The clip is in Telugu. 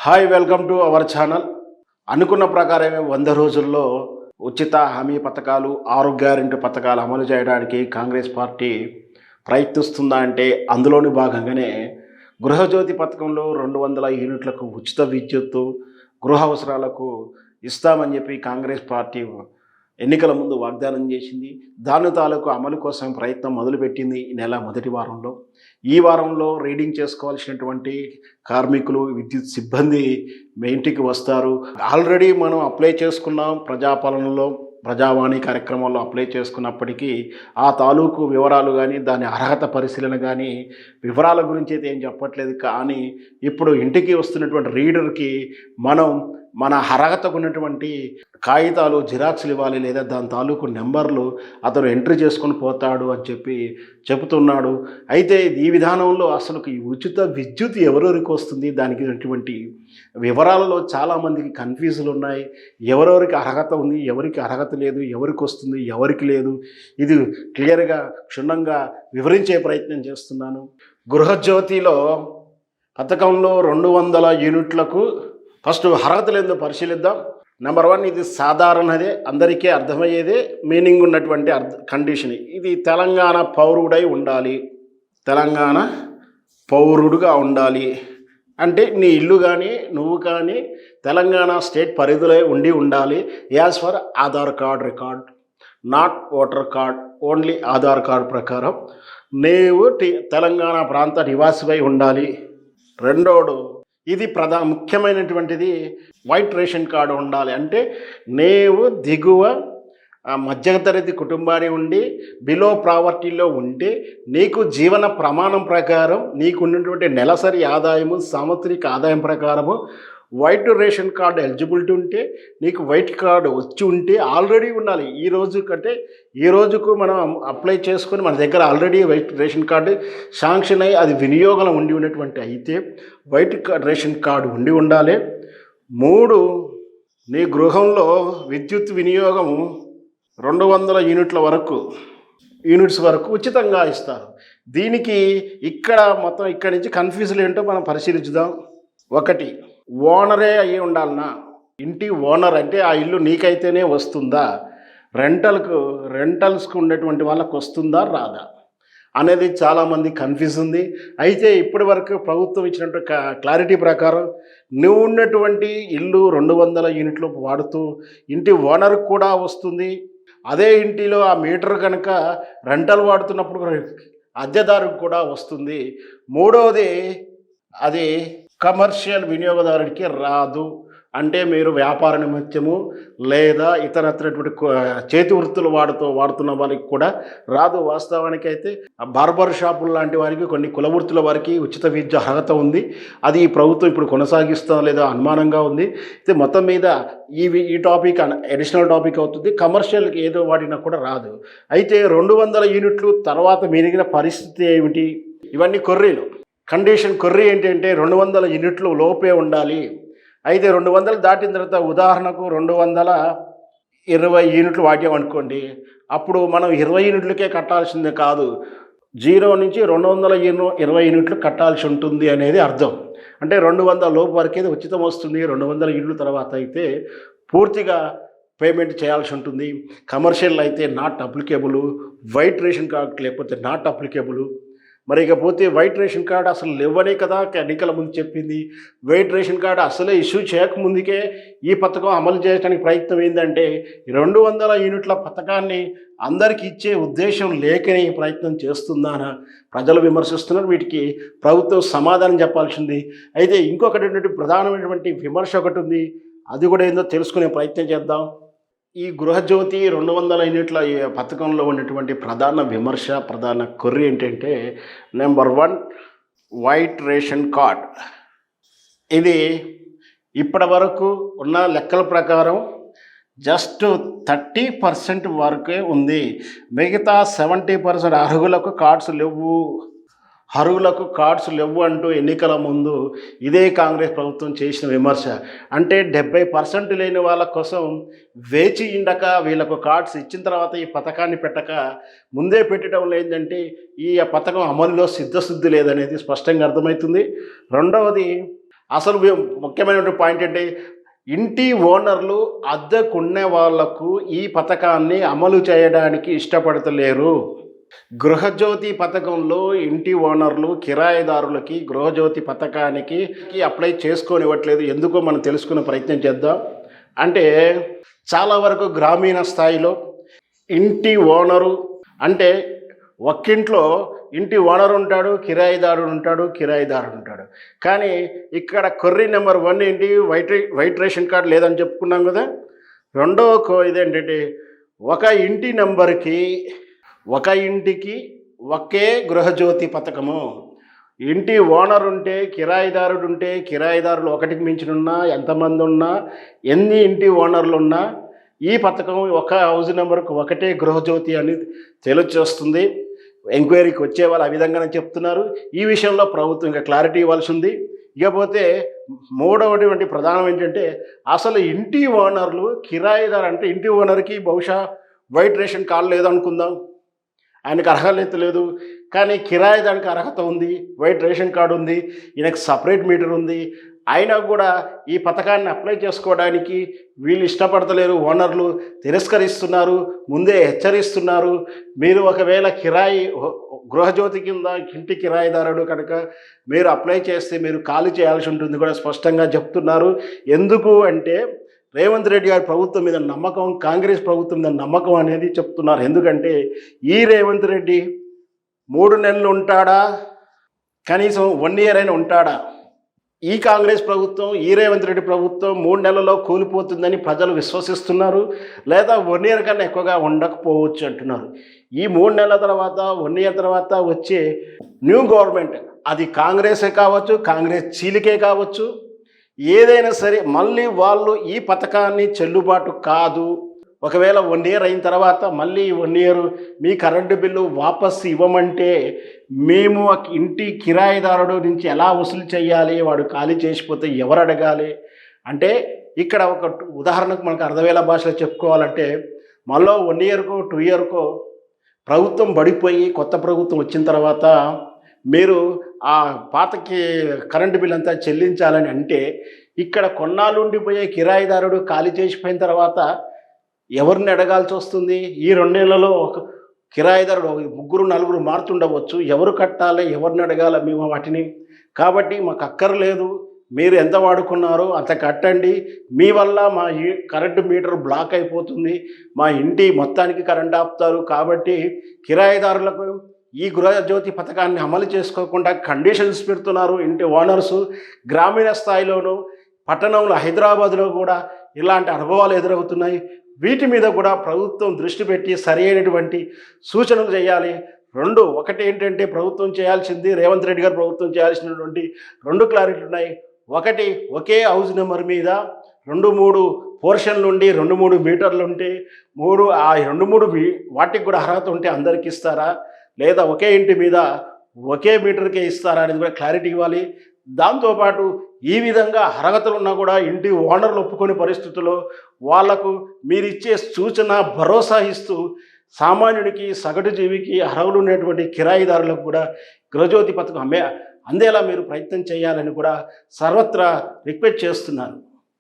Hi welcome to our channel. అనుకున్న ప్రకారమే 100 రోజుల్లో ఉచిత హామీ పథకాలు, 6 గ్యారెంటీ పథకాలు అమలు చేయడానికి కాంగ్రెస్ పార్టీ ప్రయత్నిస్తుందా అంటే అందులోని భాగంగానే గృహజ్యోతి పథకంలో 200 యూనిట్లకు ఉచిత విద్యుత్తు, గృహ అవసరాలకు ఇస్తామని చెప్పి కాంగ్రెస్ పార్టీ ఎన్నికల ముందు వాగ్దానం చేసింది. దాని తాలూకు అమలు కోసం ప్రయత్నం మొదలుపెట్టింది ఈ నెల మొదటి వారంలో. ఈ వారంలో రీడింగ్ చేసుకోవాల్సినటువంటి కార్మికులు, విద్యుత్ సిబ్బంది మీ ఇంటికి వస్తారు. ఆల్రెడీ మనం అప్లై చేసుకున్నాం ప్రజాపాలనలో, ప్రజావాణి కార్యక్రమంలో అప్లై చేసుకున్నప్పటికీ ఆ తాలూకు వివరాలు కానీ, దాని అర్హత పరిశీలన కానీ, వివరాల గురించి అయితే ఏం చెప్పట్లేదు. కానీ ఇప్పుడు ఇంటికి వస్తున్నటువంటి రీడర్కి మన అర్హతకు ఉన్నటువంటి కాగితాలు జిరాక్స్లు ఇవ్వాలి, లేదా దాని తాలూకు నెంబర్లు అతను ఎంట్రీ చేసుకొని పోతాడు అని చెప్పి చెబుతున్నాడు. అయితే ఈ విధానంలో అసలు ఈ ఉచిత విద్యుత్ ఎవరెవరికి వస్తుంది, దానికి ఉన్నటువంటి వివరాలలో చాలామందికి కన్ఫ్యూజులు ఉన్నాయి. ఎవరెవరికి అర్హత ఉంది, ఎవరికి అర్హత లేదు, ఎవరికి వస్తుంది, ఎవరికి లేదు, ఇది క్లియర్గా క్షుణ్ణంగా వివరించే ప్రయత్నం చేస్తున్నాను. గృహజ్యోతిలో పథకంలో 200 యూనిట్లకు ఫస్ట్ అర్హతలు ఏందో పరిశీలిద్దాం. నెంబర్ 1, ఇది సాధారణదే, అందరికీ అర్థమయ్యేదే, మీనింగ్ ఉన్నటువంటి కండిషన్. ఇది తెలంగాణ పౌరుడై ఉండాలి. తెలంగాణ పౌరుడుగా ఉండాలి అంటే నీ ఇల్లు కానీ నువ్వు కానీ తెలంగాణ స్టేట్ పరిధిలో ఉండాలి. As for Aadhaar card record, not voter card, only Aadhaar card ప్రకారం నీవు తెలంగాణ ప్రాంత నివాసిపై ఉండాలి. రెండోడు, ఇది ముఖ్యమైనటువంటిది, వైట్ రేషన్ కార్డు ఉండాలి. అంటే నీవు దిగువ మధ్యతరగతి కుటుంబాన్ని ఉండి బిలో ప్రావర్టీలో ఉంటే నీకు జీవన ప్రమాణం ప్రకారం నీకు ఉన్నటువంటి నెలసరి ఆదాయము, సాంవత్సరిక ఆదాయం ప్రకారము వైట్ రేషన్ కార్డు ఎలిజిబిలిటీ ఉంటే, నీకు వైట్ కార్డు వచ్చి ఉంటే ఆల్రెడీ ఉండాలి. ఈ రోజుకు మనం అప్లై చేసుకొని మన దగ్గర already white ration card sanction అయ్యి అది వినియోగం ఉన్నటువంటి అయితే వైట్ రేషన్ కార్డు ఉండాలి. 3, నీ గృహంలో విద్యుత్ వినియోగము 200 యూనిట్స్ వరకు ఉచితంగా ఇస్తారు. దీనికి ఇక్కడి నుంచి కన్ఫ్యూజన్ ఏంటో మనం పరిశీలించుదాం. 1, ఓనరే అయ్యి ఉండాలన్నా, ఇంటి ఓనర్ అంటే ఆ ఇల్లు నీకైతేనే వస్తుందా, రెంటల్స్కు ఉన్నటువంటి వాళ్ళకు వస్తుందా రాదా అనేది చాలామంది కన్ఫ్యూజ్ ఉంది. అయితే ఇప్పటి వరకు ప్రభుత్వం ఇచ్చినటువంటి క్లారిటీ ప్రకారం నువ్వు ఉన్నటువంటి ఇల్లు 200 యూనిట్లు వాడుతూ ఇంటి ఓనర్కి కూడా వస్తుంది. అదే ఇంటిలో ఆ మీటర్ కనుక రెంటల్ వాడుతున్నప్పుడు అద్దెదారుకు కూడా వస్తుంది. 3వది, అది కమర్షియల్ వినియోగదారుడికి రాదు. అంటే మీరు వ్యాపార నిమిత్తము లేదా ఇతరత్రటువంటి చేతి వృత్తులు వాడుతున్న వారికి కూడా రాదు. వాస్తవానికి అయితే బార్బర్ షాపులు లాంటి వారికి, కొన్ని కుల వృత్తుల వారికి ఉచిత విద్య అర్హత ఉంది. అది ఈ ప్రభుత్వం ఇప్పుడు కొనసాగిస్తా లేదా అనుమానంగా ఉంది. అయితే మొత్తం మీద ఈ టాపిక్ అడిషనల్ టాపిక్ అవుతుంది. కమర్షియల్కి ఏదో వాడినా కూడా రాదు. అయితే 200 యూనిట్లు తర్వాత మిగిలిన పరిస్థితి ఏమిటి? ఇవన్నీ కొర్రీలు. కండిషన్ కొర్రీ ఏంటంటే 200 యూనిట్లు లోపే ఉండాలి. అయితే 200 దాటిన తర్వాత, ఉదాహరణకు 220 యూనిట్లు వాడామనుకోండి, అప్పుడు మనం 20 యూనిట్లకే కట్టాల్సిందే కాదు, 0 నుంచి 220 యూనిట్లు కట్టాల్సి ఉంటుంది అనేది అర్థం. అంటే 200 లోపు వరకే ఉచితం వస్తుంది. 200 యూనిట్ల తర్వాత అయితే పూర్తిగా పేమెంట్ చేయాల్సి ఉంటుంది. కమర్షియల్ అయితే not applicable, white ration card లేకపోతే నాట్ అప్లికేబుల్. మరి ఇకపోతే వైట్ రేషన్ కార్డు అసలు లేవనే కదా ఎన్నికల ముందు చెప్పింది. వైట్ రేషన్ కార్డు అసలే ఇష్యూ చేయకముందుకే ఈ పథకం అమలు చేయడానికి ప్రయత్నం ఏంటంటే 200 యూనిట్ల పథకాన్ని అందరికీ ఇచ్చే ఉద్దేశం లేకనే ప్రయత్నం చేస్తుందని ప్రజలు విమర్శిస్తున్నారు. వీటికి ప్రభుత్వం సమాధానం చెప్పాల్సింది. అయితే ఇంకొకటి ప్రధానమైనటువంటి విమర్శ ఒకటి ఉంది, అది కూడా ఏందో తెలుసుకునే ప్రయత్నం చేద్దాం. ఈ గృహజ్యోతి 200 యూనిట్ల పథకంలో ఉన్నటువంటి ప్రధాన విమర్శ, ప్రధాన కొర్రీ ఏంటంటే, నెంబర్ 1, వైట్ రేషన్ కార్డ్. ఇది ఇప్పటి వరకు ఉన్న లెక్కల ప్రకారం జస్ట్ 30% వరకే ఉంది. మిగతా 70% అర్హులకు కార్డ్స్ లేవు అంటూ ఎన్నికల ముందు ఇదే కాంగ్రెస్ ప్రభుత్వం చేసిన విమర్శ. అంటే 70% లేని వాళ్ళ కోసం వేచి ఉండక, వీళ్ళకు కార్డ్స్ ఇచ్చిన తర్వాత ఈ పథకాన్ని పెట్టక ముందే పెట్టడం లేదంటే ఈ పథకం అమలులో సిద్ధశుద్ధి లేదనేది స్పష్టంగా అర్థమవుతుంది. రెండవది, అసలు ముఖ్యమైనటువంటి పాయింట్ అంటే ఇంటి ఓనర్లు అద్దెకున్నే వాళ్లకు ఈ పథకాన్ని అమలు చేయడానికి ఇష్టపడతలేరు. గృహజ్యోతి పథకంలో ఇంటి ఓనర్లు కిరాయిదారులకి గృహజ్యోతి పథకానికి అప్లై చేసుకోనివ్వట్లేదు. ఎందుకో మనం తెలుసుకునే ప్రయత్నం చేద్దాం. అంటే చాలా వరకు గ్రామీణ స్థాయిలో ఇంటి ఓనరు అంటే ఒక్కింట్లో ఇంటి ఓనర్ ఉంటాడు, కిరాయిదారుడు ఉంటాడు. కానీ ఇక్కడ కొర్రీ నెంబర్ 1 ఏంటి, వైట్ రేషన్ కార్డు లేదని చెప్పుకున్నాం కదా. రెండో ఇదేంటంటే ఒక ఇంటి నెంబర్కి ఒక ఇంటికి ఒకే గృహజ్యోతి పథకము. ఇంటి ఓనర్ ఉంటే కిరాయిదారుడు ఉంటే కిరాయిదారులు ఒకటికి మించినున్నా ఎంతమంది ఉన్నా ఎన్ని ఇంటి ఓనర్లు ఉన్నా ఈ పథకం ఒక హౌస్ నెంబర్కు ఒకటే గృహజ్యోతి అని తెలియచేస్తుంది. ఎంక్వైరీకి వచ్చే వాళ్ళు ఆ విధంగానే చెప్తున్నారు. ఈ విషయంలో ప్రభుత్వం ఇంకా క్లారిటీ ఇవ్వాల్సి ఉంది. ఇకపోతే మూడవటువంటి ప్రధానం ఏంటంటే అసలు ఇంటి ఓనర్లు కిరాయిదారు అంటే ఇంటి ఓనర్కి బహుశా వైట్ రేషన్ కార్డు లేదనుకుందాం, ఆయనకు అర్హత లేదు. కానీ కిరాయిదానికి అర్హత ఉంది, వైట్ రేషన్ కార్డు ఉంది, ఈయనకు సపరేట్ మీటర్ ఉంది. అయినా కూడా ఈ పథకాన్ని అప్లై చేసుకోవడానికి వీళ్ళు ఇష్టపడతలేరు. ఓనర్లు తిరస్కరిస్తున్నారు, ముందే హెచ్చరిస్తున్నారు. మీరు ఒకవేళ గృహజ్యోతి కింద ఇంటి కిరాయిదారుడు కనుక మీరు అప్లై చేస్తే మీరు ఖాళీ చేయాల్సి ఉంటుంది కూడా స్పష్టంగా చెప్తున్నారు. ఎందుకు అంటే రేవంత్ రెడ్డి గారి ప్రభుత్వం మీద నమ్మకం, కాంగ్రెస్ ప్రభుత్వం మీద నమ్మకం అనేది చెప్తున్నారు. ఎందుకంటే ఈ రేవంత్ రెడ్డి 3 నెలలు ఉంటాడా, కనీసం 1 ఇయర్ అయినా ఉంటాడా? ఈ కాంగ్రెస్ ప్రభుత్వం, ఈ రేవంత్ రెడ్డి ప్రభుత్వం 3 నెలల్లో కూలిపోతుందని ప్రజలు విశ్వసిస్తున్నారు. లేదా 1 ఇయర్ కన్నా ఎక్కువగా ఉండకపోవచ్చు అంటున్నారు. ఈ 3 నెలల తర్వాత 1 ఇయర్ తర్వాత వచ్చే న్యూ గవర్నమెంట్, అది కాంగ్రెసే కావచ్చు, కాంగ్రెస్ చీలికే కావచ్చు, ఏదైనా సరే మళ్ళీ వాళ్ళు ఈ పథకాన్ని చెల్లుబాటు కాదు. ఒకవేళ 1 ఇయర్ అయిన తర్వాత మళ్ళీ 1 ఇయర్ మీ కరెంటు బిల్లు వాపస్ ఇవ్వమంటే మేము ఇంటి కిరాయిదారుడు నుంచి ఎలా వసూలు చేయాలి, వాడు ఖాళీ చేసిపోతే ఎవరు అడగాలి? అంటే ఇక్కడ ఒక ఉదాహరణకు మనకు అర్థమయ్యేలా భాషలో చెప్పుకోవాలంటే మళ్ళీ 1 ఇయర్కో 2 ఇయర్కో ప్రభుత్వం పడిపోయి కొత్త ప్రభుత్వం వచ్చిన తర్వాత మీరు ఆ పాతకి కరెంటు బిల్ అంతా చెల్లించాలని అంటే ఇక్కడ కొన్నాళ్ళు ఉండిపోయే కిరాయిదారుడు ఖాళీ చేసిపోయిన తర్వాత ఎవరిని అడగాల్సి వస్తుంది? ఈ 2 నెలలలో ఒక కిరాయిదారుడు 3-4 మారుతుండవచ్చు. ఎవరు కట్టాలి, ఎవరిని అడగాలి మేము వాటిని? కాబట్టి మాకు అక్కర్లేదు, మీరు ఎంత వాడుకున్నారో అంత కట్టండి, మీ వల్ల మా కరెంటు మీటర్ బ్లాక్ అయిపోతుంది, మా ఇంటి మొత్తానికి కరెంట్ ఆపుతారు. కాబట్టి కిరాయిదారులకు ఈ గృహజ్యోతి పథకాన్ని అమలు చేసుకోకుండా కండిషన్స్ పెడుతున్నారు ఇంటి ఓనర్సు. గ్రామీణ స్థాయిలోనూ పట్టణంలో హైదరాబాద్లో కూడా ఇలాంటి అనుభవాలు ఎదురవుతున్నాయి. వీటి మీద కూడా ప్రభుత్వం దృష్టి పెట్టి సరైనటువంటి సూచనలు చేయాలి. ఒకటి ఏంటంటే ప్రభుత్వం చేయాల్సింది, రేవంత్ రెడ్డి గారు ప్రభుత్వం చేయాల్సినటువంటి 2 క్లారిటీలు ఉన్నాయి. ఒకటి, ఒకే హౌస్ నెంబర్ మీద 2-3 పోర్షన్లు ఉండి 2-3 మీటర్లు ఉంటే ఆ 2-3 వాటికి కూడా అర్హత ఉంటే అందరికి ఇస్తారా, లేదా ఒకే ఇంటి మీద ఒకే మీటర్కే ఇస్తారా అనేది కూడా క్లారిటీ ఇవ్వాలి. దాంతోపాటు ఈ విధంగా అర్హతలు ఉన్నా కూడా ఇంటి ఓనర్లు ఒప్పుకునే పరిస్థితుల్లో వాళ్లకు మీరిచ్చే సూచన భరోసా ఇస్తూ సామాన్యుడికి సగటు జీవికి అర్హులు ఉన్నటువంటి కిరాయిదారులకు కూడా గృహజ్యోతి పథకం అందేలా మీరు ప్రయత్నం చేయాలని కూడా సర్వత్రా రిక్వెస్ట్ చేస్తున్నారు.